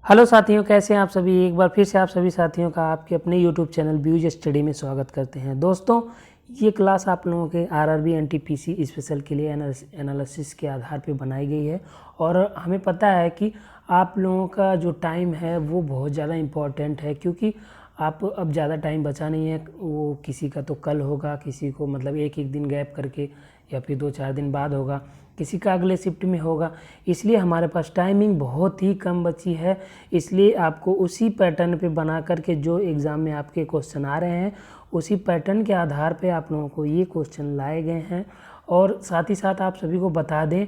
Hello साथियों, कैसे हैं आप सभी। एक बार फिर से आप सभी साथियों का आपके अपने यूट्यूब चैनल व्यूज स्टडी में स्वागत करते हैं। दोस्तों, ये क्लास आप लोगों के आरआरबी एनटीपीसी स्पेशल के लिए एनालिसिस के आधार पर बनाई गई है और हमें पता है कि आप लोगों का जो टाइम है वो बहुत ज़्यादा इम्पोर्टेंट है, क्योंकि आप अब ज़्यादा टाइम बचा नहीं है। वो किसी का तो कल होगा, किसी को मतलब एक एक दिन गैप करके या फिर 2-4 दिन बाद होगा, किसी का अगले शिफ्ट में होगा। इसलिए हमारे पास टाइमिंग बहुत ही कम बची है। इसलिए आपको उसी पैटर्न पे बना करके जो एग्ज़ाम में आपके क्वेश्चन आ रहे हैं उसी पैटर्न के आधार पे आप लोगों को ये क्वेश्चन लाए गए हैं। और साथ ही साथ आप सभी को बता दें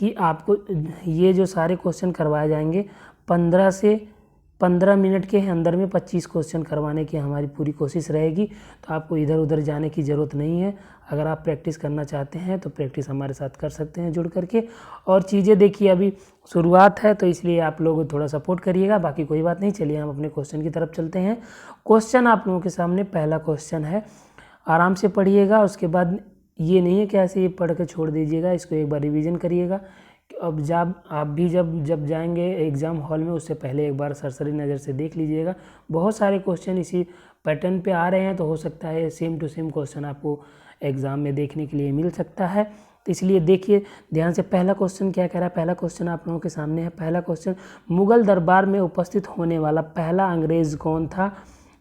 कि आपको ये जो सारे क्वेश्चन करवाए जाएंगे 15 मिनट के अंदर में 25 क्वेश्चन करवाने की हमारी पूरी कोशिश रहेगी। तो आपको इधर उधर जाने की ज़रूरत नहीं है। अगर आप प्रैक्टिस करना चाहते हैं तो प्रैक्टिस हमारे साथ कर सकते हैं जुड़ करके। और चीज़ें देखिए, अभी शुरुआत है तो इसलिए आप लोग थोड़ा सपोर्ट करिएगा, बाकी कोई बात नहीं। चलिए हम अपने क्वेश्चन की तरफ चलते हैं। क्वेश्चन आप लोगों के सामने पहला क्वेश्चन है, आराम से पढ़िएगा। उसके बाद ये नहीं है कि ऐसे ये पढ़ के छोड़ दीजिएगा, इसको एक बार रिवीजन करिएगा। अब जब आप भी जब जाएंगे एग्ज़ाम हॉल में, उससे पहले एक बार सरसरी नज़र से देख लीजिएगा। बहुत सारे क्वेश्चन इसी पैटर्न पे आ रहे हैं, तो हो सकता है सेम टू सेम क्वेश्चन आपको एग्ज़ाम में देखने के लिए मिल सकता है। तो इसलिए देखिए ध्यान से, पहला क्वेश्चन क्या कह रहा है। पहला क्वेश्चन आप लोगों के सामने है। पहला क्वेश्चन, मुगल दरबार में उपस्थित होने वाला पहला अंग्रेज़ कौन था,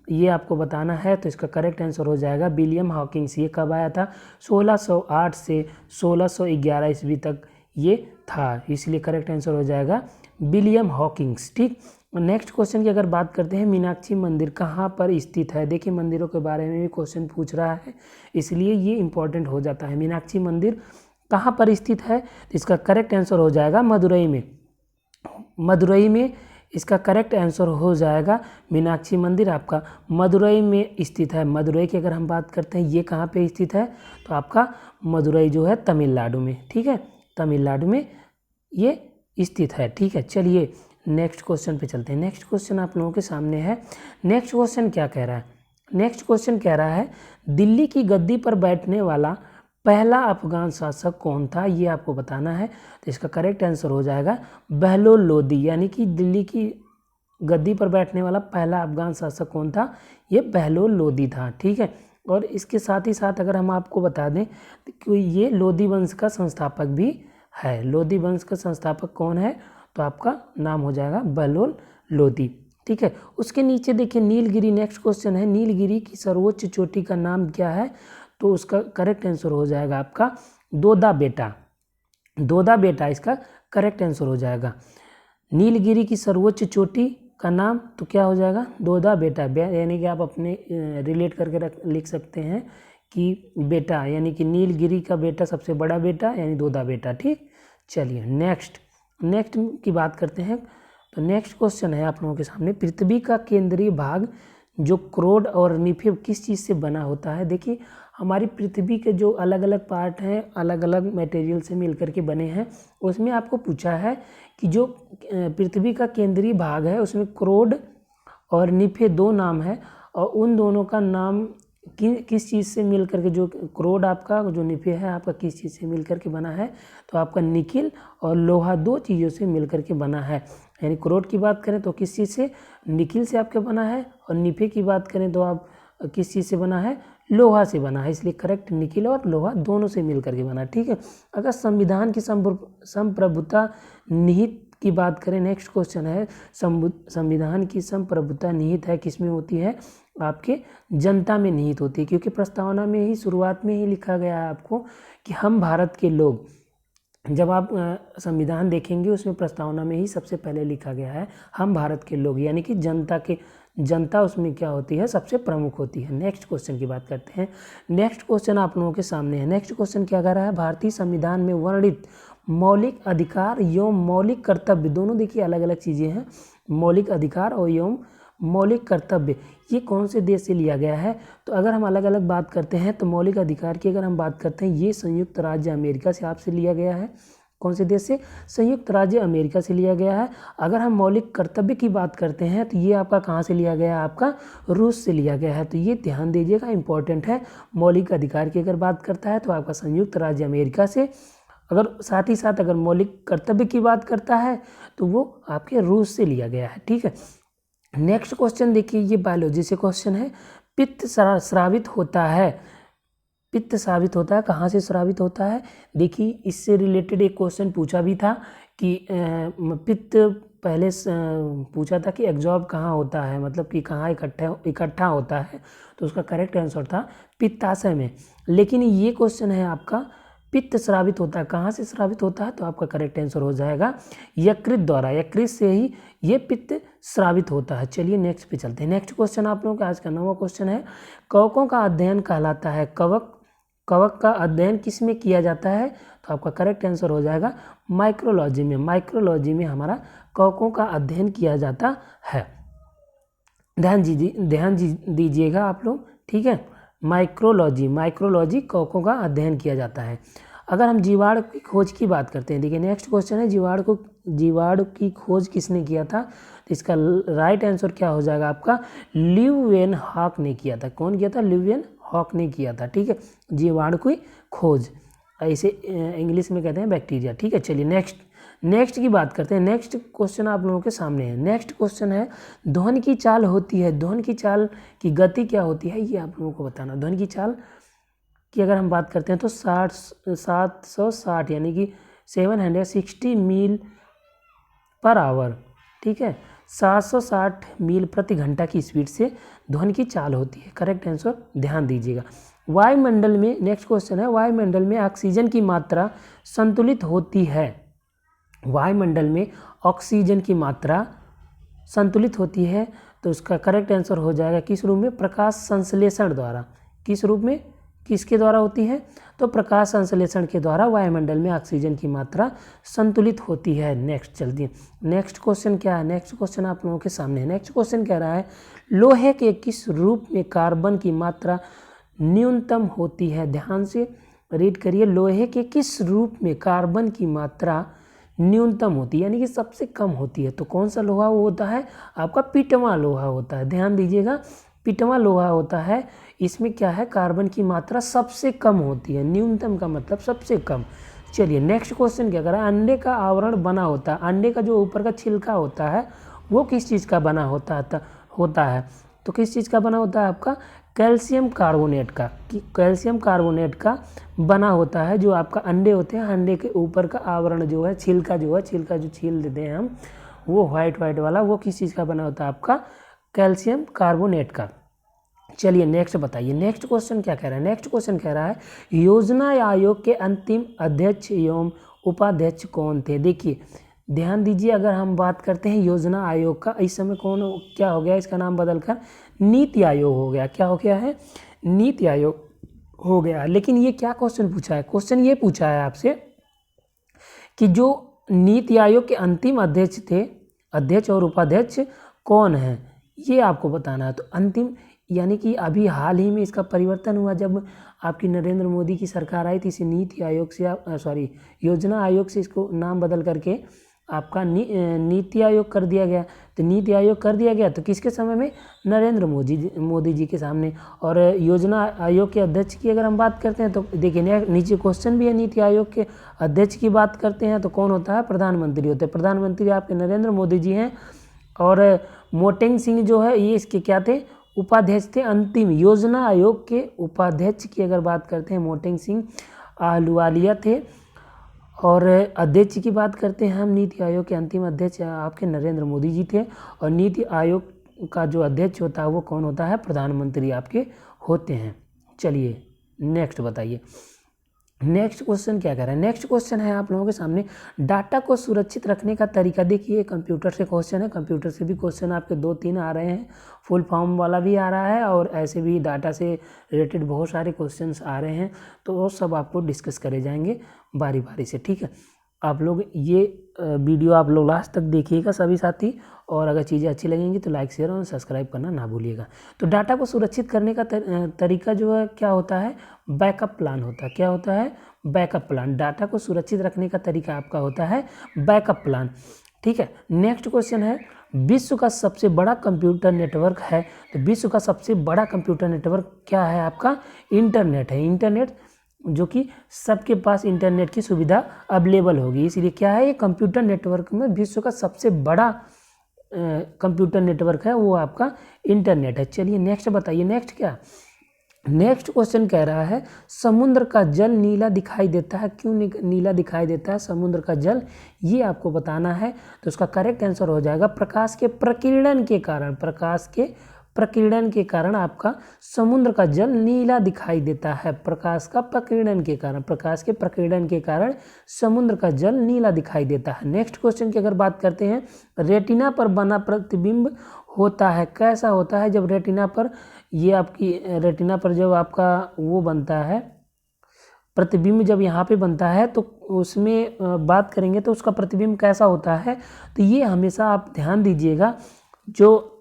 ये आपको बताना है। तो इसका करेक्ट आंसर हो जाएगा विलियम हॉकिंस। ये कब आया था? 1608 से 1611 ईस्वी तक ये था, इसलिए करेक्ट आंसर हो जाएगा विलियम हॉकिंस। ठीक, नेक्स्ट क्वेश्चन की अगर बात करते हैं, मीनाक्षी मंदिर कहाँ पर स्थित है। देखिए मंदिरों के बारे में भी क्वेश्चन पूछ रहा है, इसलिए ये इंपॉर्टेंट हो जाता है। मीनाक्षी मंदिर कहाँ पर स्थित है, तो इसका करेक्ट आंसर हो जाएगा मदुरई में। मदुरई में इसका करेक्ट आंसर हो जाएगा। मीनाक्षी मंदिर आपका मदुरई में स्थित है। मदुरई की अगर हम बात करते हैं, ये कहाँ पे स्थित है, तो आपका मदुरई जो है तमिलनाडु में। ठीक है, तमिलनाडु में ये स्थित है। ठीक है, चलिए नेक्स्ट क्वेश्चन पे चलते हैं। नेक्स्ट क्वेश्चन आप लोगों के सामने है। नेक्स्ट क्वेश्चन क्या कह रहा है? नेक्स्ट क्वेश्चन कह रहा है, दिल्ली की गद्दी पर बैठने वाला पहला अफगान शासक कौन था, ये आपको बताना है। तो इसका करेक्ट आंसर हो जाएगा बहलोल लोदी। यानी कि दिल्ली की गद्दी पर बैठने वाला पहला अफगान शासक कौन था, ये बहलोल लोदी था। ठीक है, और इसके साथ ही साथ अगर हम आपको बता दें कि ये लोदी वंश का संस्थापक भी है। लोदी वंश का संस्थापक कौन है, तो आपका नाम हो जाएगा बहलोल लोदी। ठीक है, उसके नीचे देखिए नीलगिरी, नेक्स्ट क्वेश्चन है, नीलगिरी की सर्वोच्च चोटी का नाम क्या है, तो उसका करेक्ट आंसर हो जाएगा आपका दोदा बेटा। दोदा बेटा इसका करेक्ट आंसर हो जाएगा। नीलगिरी की सर्वोच्च चोटी का नाम तो क्या हो जाएगा, दोदा बेटा। यानी कि आप अपने रिलेट करके लिख सकते हैं कि बेटा, यानी कि नीलगिरी का बेटा सबसे बड़ा बेटा, यानी दोदा बेटा। ठीक, चलिए नेक्स्ट की बात करते हैं। तो नेक्स्ट क्वेश्चन है आप लोगों के सामने, पृथ्वी का केंद्रीय भाग जो क्रोड और निफे किस चीज़ से बना होता है। देखिए हमारी पृथ्वी के जो अलग अलग पार्ट हैं, अलग अलग मटेरियल से मिलकर के बने हैं। उसमें आपको पूछा है कि जो पृथ्वी का केंद्रीय भाग है उसमें क्रोड और निफे दो नाम है, और उन दोनों का नाम किस चीज़ से मिल करके, जो क्रोड आपका, जो निफे है आपका किस चीज़ से मिल करके बना है, तो आपका निकिल और लोहा दो चीज़ों से मिल करके बना है। यानी क्रोड की बात करें तो किस चीज़ से, निकिल से आपका बना है, और निफे की बात करें तो आप किस चीज़ से बना है, लोहा से बना है। इसलिए करेक्ट निकिल और लोहा दोनों से मिल करके बना। ठीक है, अगर संविधान की संप्रभुता निहित की बात करें, नेक्स्ट क्वेश्चन है, संविधान की संप्रभुता निहित है किस में होती है, आपके जनता में निहित होती है। क्योंकि प्रस्तावना में ही शुरुआत में ही लिखा गया है आपको कि हम भारत के लोग, जब आप संविधान देखेंगे उसमें प्रस्तावना में ही सबसे पहले लिखा गया है हम भारत के लोग, यानी कि जनता उसमें क्या होती है, सबसे प्रमुख होती है। नेक्स्ट क्वेश्चन की बात करते हैं। नेक्स्ट क्वेश्चन आप लोगों के सामने है। नेक्स्ट क्वेश्चन क्या कह रहा है, भारतीय संविधान में वर्णित मौलिक अधिकार एवं मौलिक कर्तव्य, दोनों देखिए अलग अलग चीज़ें हैं, मौलिक अधिकार और एवं मौलिक कर्तव्य, ये कौन से देश से लिया गया है। तो अगर हम अलग अलग बात करते हैं तो मौलिक अधिकार की अगर हम बात करते हैं, ये संयुक्त राज्य अमेरिका से आपसे लिया गया है। कौन से देश से, संयुक्त राज्य अमेरिका से लिया गया है। अगर हम मौलिक कर्तव्य की बात करते हैं तो ये आपका कहाँ से लिया गया है, आपका रूस से लिया गया है। तो ये ध्यान दीजिएगा, इंपॉर्टेंट है। मौलिक अधिकार की अगर बात करता है तो आपका संयुक्त राज्य अमेरिका से, अगर साथ ही साथ अगर मौलिक कर्तव्य की बात करता है तो वो आपके रूस से लिया गया है। ठीक है, नेक्स्ट क्वेश्चन देखिए, ये बायोलॉजी से क्वेश्चन है। पित्त स्रावित होता है, पित्त स्रावित होता है, कहाँ से स्रावित होता है? देखिए इससे रिलेटेड एक क्वेश्चन पूछा भी था कि पित्त पहले पूछा था कि एग्जॉर्ब कहाँ होता है, मतलब कि कहाँ इकट्ठा होता है, तो उसका करेक्ट आंसर था पित्ताशय में। लेकिन ये क्वेश्चन है आपका पित्त स्रावित होता है, कहाँ से स्रावित होता है, तो आपका करेक्ट आंसर हो जाएगा यकृत द्वारा, यकृत से ही ये पित्त स्रावित होता है। चलिए नेक्स्ट पे चलते हैं। नेक्स्ट क्वेश्चन आप लोगों का आज का 9वां क्वेश्चन है, कवकों का अध्ययन कहलाता है, कवक का अध्ययन किस में किया जाता है, तो आपका करेक्ट आंसर हो जाएगा माइक्रोलॉजी में। माइक्रोलॉजी में हमारा कवकों का अध्ययन किया जाता है। ध्यान दीजिएगा आप लोग, ठीक है। माइक्रोलॉजी कवकों का अध्ययन किया जाता है। अगर हम जीवाणु की खोज की बात करते हैं, देखिए नेक्स्ट क्वेश्चन है, जीवाणु की खोज किसने किया था, तो इसका राइट आंसर क्या हो जाएगा आपका ल्यूवेनहॉक ने किया था। कौन किया था? ल्यूवेनहॉक ने किया था। ठीक है, जीवाणु की खोज, इसे इंग्लिश में कहते हैं बैक्टीरिया। ठीक है, चलिए नेक्स्ट की बात करते हैं। नेक्स्ट क्वेश्चन आप लोगों के सामने है। नेक्स्ट क्वेश्चन है, ध्वनि की चाल होती है, ध्वनि की चाल की गति क्या होती है, ये आप लोगों को बताना। ध्वनि की चाल की अगर हम बात करते हैं तो 760 यानी कि 760 मील पर आवर, ठीक है, 760 मील प्रति घंटा की स्पीड से ध्वनि की चाल होती है। करेक्ट आंसर ध्यान दीजिएगा। वायुमंडल में, नेक्स्ट क्वेश्चन है, वायुमंडल में ऑक्सीजन की मात्रा संतुलित होती है, वायुमंडल में ऑक्सीजन की मात्रा संतुलित होती है, तो उसका करेक्ट आंसर हो जाएगा किस रूप में? प्रकाश संश्लेषण द्वारा। किस रूप में, किसके द्वारा होती है? तो प्रकाश संश्लेषण के द्वारा वायुमंडल में ऑक्सीजन की मात्रा संतुलित होती है। नेक्स्ट चलती है। नेक्स्ट क्वेश्चन क्या है? नेक्स्ट क्वेश्चन आप लोगों के सामने है। नेक्स्ट क्वेश्चन कह रहा है, लोहे के किस रूप में कार्बन की मात्रा न्यूनतम होती है? ध्यान से रीड करिए, लोहे के किस रूप में कार्बन की मात्रा न्यूनतम होती है, यानी कि सबसे कम होती है। तो कौन सा लोहा वो होता है? आपका पिटवा लोहा होता है। ध्यान दीजिएगा, पिटवा लोहा होता है। इसमें क्या है? कार्बन की मात्रा सबसे कम होती है। न्यूनतम का मतलब सबसे कम। चलिए नेक्स्ट क्वेश्चन क्या कर रहा है, अंडे का आवरण बना होता है, अंडे का जो ऊपर का छिलका होता है वो किस चीज़ का बना होता है? तो किस चीज़ का बना होता है? आपका कैल्शियम कार्बोनेट का, कैल्शियम कार्बोनेट का बना होता है। जो आपका अंडे होते हैं, अंडे के ऊपर का आवरण जो है, छिलका जो छील देते हैं हम, वो वाइट वाला, वो किस चीज़ का बना होता है? आपका कैल्शियम कार्बोनेट का। चलिए नेक्स्ट बताइए, नेक्स्ट क्वेश्चन क्या कह रहा है? नेक्स्ट क्वेश्चन कह रहा है, योजना आयोग के अंतिम अध्यक्ष एवं उपाध्यक्ष कौन थे? देखिए ध्यान दीजिए, अगर हम बात करते हैं योजना आयोग का, इस समय क्या हो गया? इसका नाम बदलकर नीति आयोग हो गया। क्या हो गया है? नीति आयोग हो गया। लेकिन ये क्या क्वेश्चन पूछा है? क्वेश्चन ये पूछा है आपसे कि जो नीति आयोग के अंतिम अध्यक्ष थे, अध्यक्ष और उपाध्यक्ष कौन है, ये आपको बताना है। तो अंतिम यानी कि अभी हाल ही में इसका परिवर्तन हुआ, जब आपकी नरेंद्र मोदी की सरकार आई थी, इसे नीति आयोग से योजना आयोग से इसको नाम बदल करके आपका नीति आयोग कर दिया गया। तो नीति आयोग कर दिया गया तो किसके समय में? नरेंद्र मोदी जी के सामने। और योजना आयोग के अध्यक्ष की अगर हम बात करते हैं तो देखिए नीचे क्वेश्चन भी है, नीति आयोग के अध्यक्ष की बात करते हैं तो कौन होता है? प्रधानमंत्री होते हैं। प्रधानमंत्री आपके नरेंद्र मोदी जी हैं। और मोटेंग सिंह जो है ये इसके क्या थे? उपाध्यक्ष थे। अंतिम योजना आयोग के उपाध्यक्ष की अगर बात करते हैं, मोटेंग सिंह आहलूवालिया थे। और अध्यक्ष की बात करते हैं हम, नीति आयोग के अंतिम अध्यक्ष आपके नरेंद्र मोदी जी थे। और नीति आयोग का जो अध्यक्ष होता है वो कौन होता है? प्रधानमंत्री आपके होते हैं। चलिए नेक्स्ट बताइए, नेक्स्ट क्वेश्चन क्या कह रहा है? नेक्स्ट क्वेश्चन है आप लोगों के सामने, डाटा को सुरक्षित रखने का तरीका। देखिए कंप्यूटर से क्वेश्चन है, कंप्यूटर से भी क्वेश्चन आपके 2-3 आ रहे हैं, फुल फॉर्म वाला भी आ रहा है और ऐसे भी डाटा से रिलेटेड बहुत सारे क्वेश्चंस आ रहे हैं। तो वो सब आपको डिस्कस करे जाएंगे बारी बारी से, ठीक है। आप लोग ये वीडियो आप लोग लास्ट तक देखिएगा सभी साथी, और अगर चीज़ें अच्छी लगेंगी तो लाइक शेयर और सब्सक्राइब करना ना भूलिएगा। तो डाटा को सुरक्षित करने का तरीका जो है क्या होता है? बैकअप प्लान होता है। क्या होता है? Backup plan. डाटा को सुरक्षित रखने का तरीका आपका होता है बैकअप प्लान, ठीक है। नेक्स्ट क्वेश्चन है, विश्व का सबसे बड़ा कंप्यूटर नेटवर्क है। तो विश्व का सबसे बड़ा कंप्यूटर नेटवर्क क्या है? आपका इंटरनेट है। इंटरनेट जो कि सबके पास इंटरनेट की सुविधा अवेलेबल होगी। इसलिए क्या है, ये कंप्यूटर नेटवर्क में विश्व का सबसे बड़ा कंप्यूटर नेटवर्क है वो आपका इंटरनेट है। चलिए नेक्स्ट बताइए, नेक्स्ट क्या, नेक्स्ट क्वेश्चन कह रहा है समुद्र का जल नीला दिखाई देता है, क्यों नीला दिखाई देता है समुद्र का जल, ये आपको बताना है। तो उसका करेक्ट आंसर हो जाएगा प्रकाश के प्रकीर्णन के कारण, प्रकाश के प्रकीर्णन के कारण आपका समुद्र का जल नीला दिखाई देता है। प्रकाश का प्रकीर्णन के कारण, प्रकाश के प्रकीर्णन के कारण समुद्र का जल नीला दिखाई देता है। नेक्स्ट क्वेश्चन की अगर बात करते हैं, रेटिना पर बना प्रतिबिंब होता है, कैसा होता है, जब रेटिना पर ये आपकी रेटिना पर जब आपका वो बनता है प्रतिबिंब, जब यहाँ पे बनता है तो उसमें बात करेंगे तो उसका प्रतिबिंब कैसा होता है। तो ये हमेशा आप ध्यान दीजिएगा, जो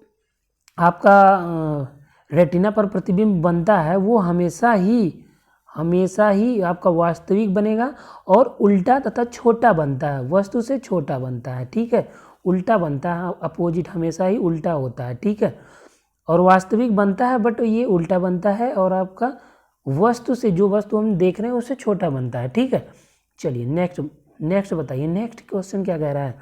आपका रेटिना पर प्रतिबिंब बनता है वो हमेशा ही आपका वास्तविक बनेगा और उल्टा तथा छोटा बनता है, वस्तु से छोटा बनता है, ठीक है, उल्टा बनता है, अपोजिट हमेशा ही उल्टा होता है, ठीक है, और वास्तविक बनता है बट ये उल्टा बनता है और आपका वस्तु से, जो वस्तु हम देख रहे हैं उससे छोटा बनता है, ठीक है। चलिए नेक्स्ट बताइए, नेक्स्ट क्वेश्चन क्या कह रहा है।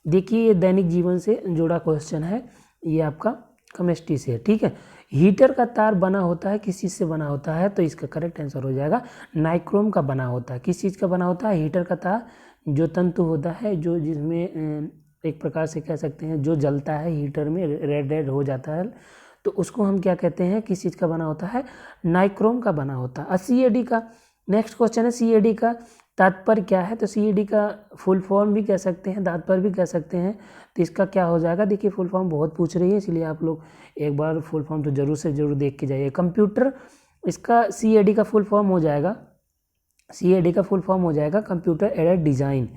देखिए ये दैनिक जीवन से जुड़ा क्वेश्चन है, ये आपका केमिस्ट्री से है, ठीक है। हीटर का तार बना होता है, किस चीज़ से बना होता है, तो इसका करेक्ट आंसर हो जाएगा नाइक्रोम का बना होता है। किस चीज़ का बना होता है, हीटर का तार, जो तंतु होता है जो जिसमें एक प्रकार से कह सकते हैं जो जलता है हीटर में, रेड हो जाता है, तो उसको हम क्या कहते हैं, किस चीज़ का बना होता है, नाइक्रोम का बना होता है। CAD का नेक्स्ट क्वेश्चन है, CAD का तात्पर्य क्या है, तो CAD का फुल फॉर्म भी कह सकते हैं, तात्पर्य भी कह सकते हैं, तो इसका क्या हो जाएगा। देखिए फुल फॉर्म बहुत पूछ रही है, इसलिए आप लोग एक बार फुल फॉर्म तो जरूर से जरूर देख के जाइए। कंप्यूटर, इसका CAD का फुल फॉर्म हो जाएगा, CAD का फुल फॉर्म हो जाएगा कंप्यूटर एडेड डिज़ाइन,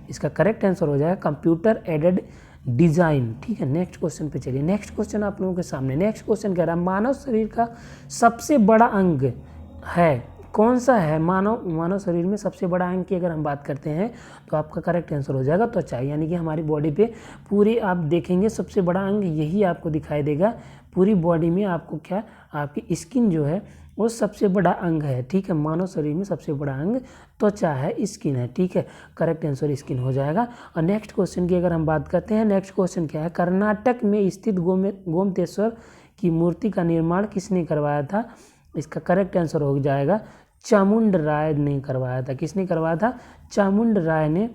इसका करेक्ट आंसर हो जाएगा कंप्यूटर एडेड डिज़ाइन, ठीक है। नेक्स्ट क्वेश्चन पे चलिए, नेक्स्ट क्वेश्चन आप लोगों के सामने, नेक्स्ट क्वेश्चन कह रहा है मानव शरीर का सबसे बड़ा अंग है, कौन सा है, मानव शरीर में सबसे बड़ा अंग की अगर हम बात करते हैं तो आपका करेक्ट आंसर हो जाएगा त्वचा, यानी कि हमारी बॉडी पे पूरी आप देखेंगे सबसे बड़ा अंग यही आपको दिखाई देगा। पूरी बॉडी में आपको क्या, आपकी स्किन जो है वो सबसे बड़ा अंग है, ठीक है। मानव शरीर में सबसे बड़ा अंग त्वचा है, स्किन है, ठीक है, करेक्ट आंसर स्किन हो जाएगा। और नेक्स्ट क्वेश्चन की अगर हम बात करते हैं, नेक्स्ट क्वेश्चन क्या है, कर्नाटक में स्थित गोमतेश्वर की मूर्ति का निर्माण किसने करवाया था, इसका करेक्ट आंसर हो जाएगा चामुंड राय ने करवाया था। किसने करवाया था, चामुंड राय ने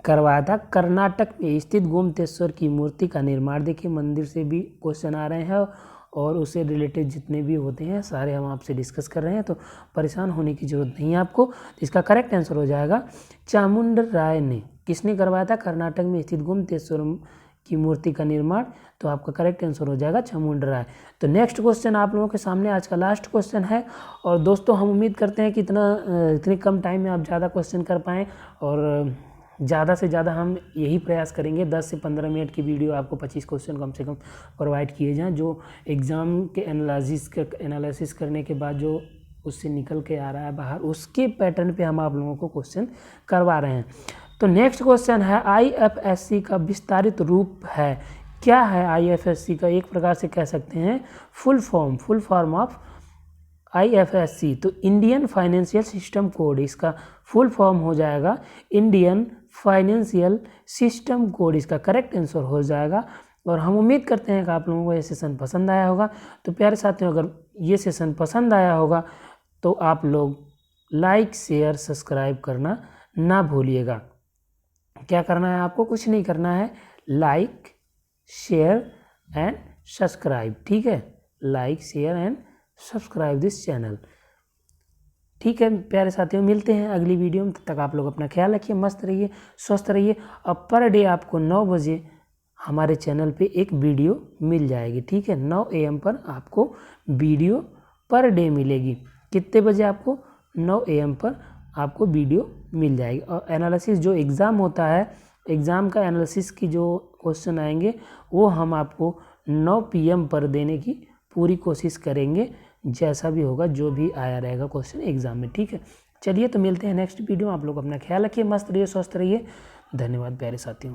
करवाया था। कर्नाटक में स्थित गोमतेश्वर की मूर्ति का निर्माण, देखिए मंदिर से भी क्वेश्चन आ रहे हैं और उससे रिलेटेड जितने भी होते हैं सारे हम आपसे डिस्कस कर रहे हैं, तो परेशान होने की जरूरत नहीं है आपको। इसका करेक्ट आंसर हो जाएगा चामुंड राय ने। किसने करवाया था, कर्नाटक में स्थित गोमतेश्वर की मूर्ति का निर्माण, तो आपका करेक्ट आंसर हो जाएगा चामुंड राय। तो नेक्स्ट क्वेश्चन आप लोगों के सामने आज का लास्ट क्वेश्चन है। और दोस्तों हम उम्मीद करते हैं कि इतने कम टाइम में आप ज़्यादा क्वेश्चन कर पाएँ, और ज़्यादा से ज़्यादा हम यही प्रयास करेंगे 10 से 15 मिनट की वीडियो आपको 25 क्वेश्चन कम से कम प्रोवाइड किए जाएँ, जो एग्ज़ाम के एनालिसिस करने के बाद जो उससे निकल के आ रहा है बाहर, उसके पैटर्न पे हम आप लोगों को क्वेश्चन करवा रहे हैं। तो नेक्स्ट क्वेश्चन है IFSC का विस्तारित रूप है, क्या है IFSC का, एक प्रकार से कह सकते हैं फुल फॉर्म ऑफ IFSC, तो इंडियन फाइनेंशियल सिस्टम कोड, इसका फुल फॉर्म हो जाएगा इंडियन फाइनेंशियल सिस्टम कोड, इसका करेक्ट आंसर हो जाएगा। और हम उम्मीद करते हैं कि आप लोगों को ये सेशन पसंद आया होगा। तो प्यारे साथियों, अगर ये सेशन पसंद आया होगा तो आप लोग लाइक शेयर सब्सक्राइब करना ना भूलिएगा। क्या करना है आपको, कुछ नहीं करना है, लाइक शेयर एंड सब्सक्राइब, ठीक है, like share and subscribe this channel, ठीक है। प्यारे साथियों, मिलते हैं अगली वीडियो में, तब तक आप लोग अपना ख्याल रखिए, मस्त रहिए, स्वस्थ रहिए। अब पर डे आपको 9 बजे हमारे चैनल पे एक वीडियो मिल जाएगी, ठीक है, 9 AM पर आपको वीडियो पर डे मिलेगी। कितने बजे आपको, 9 AM पर आपको वीडियो मिल जाएगी। और एनालिसिस जो एग्ज़ाम होता है, एग्ज़ाम का एनालिसिस की जो क्वेश्चन आएंगे वो हम आपको 9 PM पर देने की पूरी कोशिश करेंगे, जैसा भी होगा, जो भी आया रहेगा क्वेश्चन एग्ज़ाम में, ठीक है। चलिए तो मिलते हैं नेक्स्ट वीडियो, आप लोग अपना ख्याल रखिए, मस्त रहिए, स्वस्थ रहिए, धन्यवाद प्यारे साथियों।